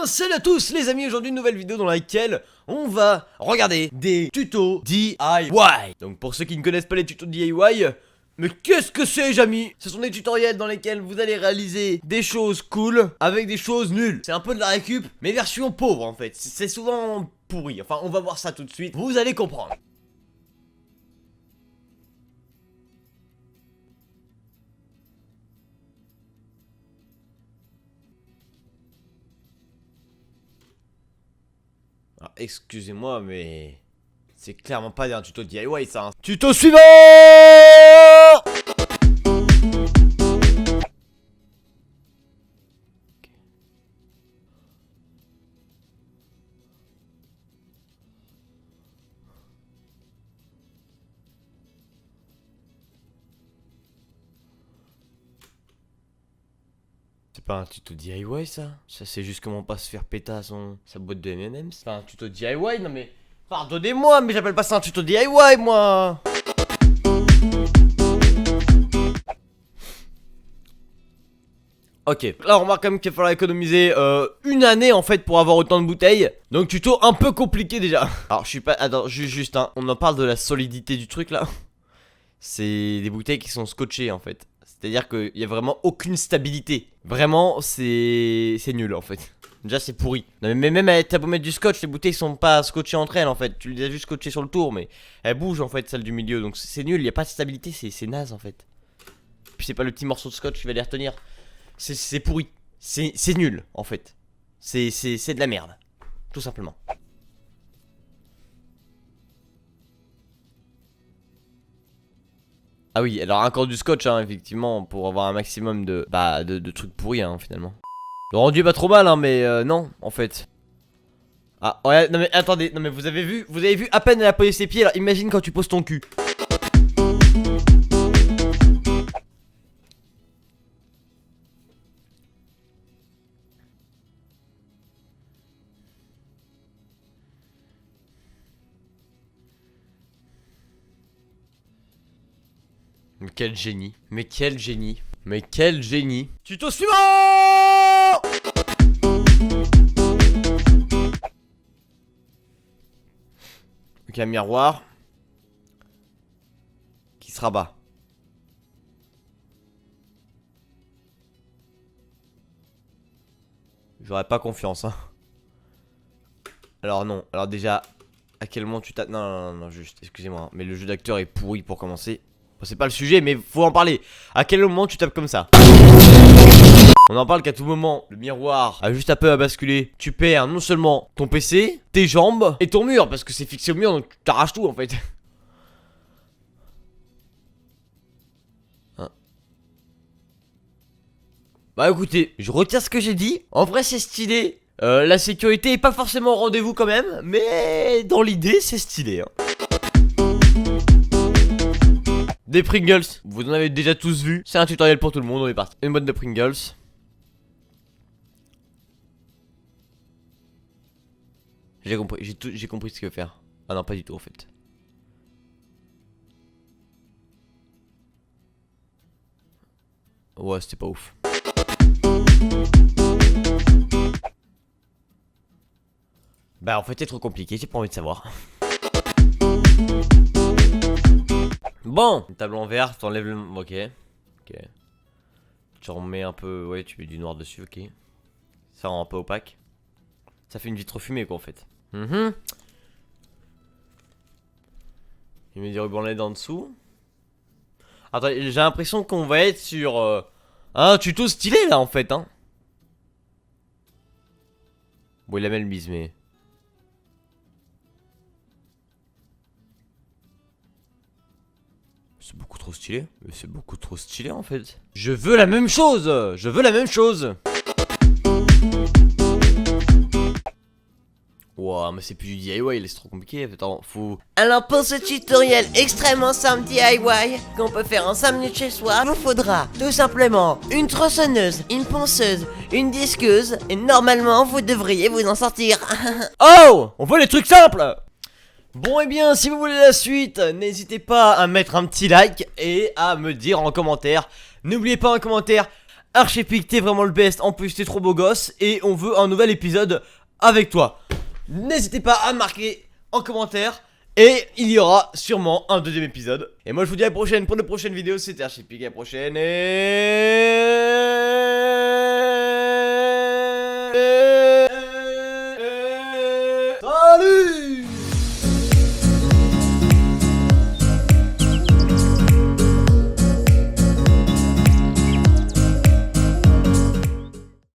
bien, salut à tous les amis, aujourd'hui une nouvelle vidéo dans laquelle on va regarder des tutos DIY. Donc pour ceux qui ne connaissent pas les tutos DIY, mais qu'est-ce que c'est les amis? Ce sont des tutoriels dans lesquels vous allez réaliser des choses cool avec des choses nulles. C'est un peu de la récup, mais version pauvre en fait, c'est souvent pourri. Enfin on va voir ça tout de suite, vous allez comprendre. Alors, excusez-moi, mais c'est clairement pas un tuto DIY ça. Hein. Tuto suivant! C'est pas un tuto DIY ça? Ça c'est juste comment pas se faire péter à sa boîte de M&M's. C'est pas un tuto DIY, non mais... Pardonnez-moi, mais j'appelle pas ça un tuto DIY moi. Ok, là on remarque quand même qu'il va falloir économiser une année en fait pour avoir autant de bouteilles. Donc tuto un peu compliqué déjà. Alors je suis pas... Attends, juste hein, on en parle de la solidité du truc là. C'est des bouteilles qui sont scotchées en fait. C'est-à-dire qu'il y a vraiment aucune stabilité. Vraiment, c'est nul en fait. Déjà, c'est pourri. Non, mais même t'as beau mettre du scotch, les bouteilles sont pas scotchées entre elles en fait. Tu les as juste scotchées sur le tour, mais elles bougent en fait, celles du milieu. Donc c'est nul, il n'y a pas de stabilité, c'est naze en fait. Puis c'est pas le petit morceau de scotch qui va les retenir. C'est pourri. C'est nul en fait. C'est de la merde. Tout simplement. Ah oui, alors encore du scotch, hein, effectivement, pour avoir un maximum de trucs pourris, hein, finalement. Le rendu est pas trop mal, hein, mais non, en fait. Ah, ouais, non mais attendez, non mais vous avez vu à peine elle a posé ses pieds, alors imagine quand tu poses ton cul. Mais quel génie, mais quel génie, mais quel génie. Tuto suivant! Donc un miroir qui se rabat. J'aurais pas confiance hein. Alors non, alors déjà à quel moment tu tapes... Non, juste, excusez-moi, mais le jeu d'acteur est pourri pour commencer. Bon, c'est pas le sujet, mais faut en parler. À quel moment tu tapes comme ça? On en parle qu'à tout moment, le miroir a juste un peu à basculer. Tu perds non seulement ton PC, tes jambes et ton mur, parce que c'est fixé au mur, donc tu t'arraches tout en fait. Hein. Bah écoutez, je retiens ce que j'ai dit. En vrai c'est stylé. La sécurité est pas forcément au rendez-vous quand même, mais dans l'idée c'est stylé. Hein. Des Pringles, vous en avez déjà tous vu. C'est un tutoriel pour tout le monde, on est parti. Une boîte de Pringles. J'ai compris, j'ai compris ce qu'il veut faire. Ah non, pas du tout en fait. Ouais, c'était pas ouf. Bah en fait c'est trop compliqué, j'ai pas envie de savoir. Bon, une table en verre, t'enlèves le... Ok. Ok. Tu remets un peu... Ouais, tu mets du noir dessus, ok. Ça rend un peu opaque. Ça fait une vitre fumée quoi en fait. Il met des rubans LED en dessous. Attends, j'ai l'impression qu'on va être sur un tuto stylé là en fait hein. Bon il a même le bise mais... C'est beaucoup trop stylé. Mais c'est beaucoup trop stylé en fait. Je veux la même chose. Je veux la même chose. Wow, mais c'est plus du DIY, c'est trop compliqué. Attends, faut... Alors pour ce tutoriel extrêmement simple DIY qu'on peut faire en 5 minutes chez soi, il vous faudra tout simplement une tronçonneuse, une ponceuse, une disqueuse et normalement vous devriez vous en sortir. Oh, on veut les trucs simples. Bon et bien, si vous voulez la suite, n'hésitez pas à mettre un petit like et à me dire en commentaire. N'oubliez pas en commentaire Archepic, t'es vraiment le best, en plus t'es trop beau gosse. Et on veut un nouvel épisode avec toi. N'hésitez pas à marquer en commentaire. Et il y aura sûrement un deuxième épisode. Et moi je vous dis à la prochaine pour de prochaines vidéos. C'était Archepic, à la prochaine et...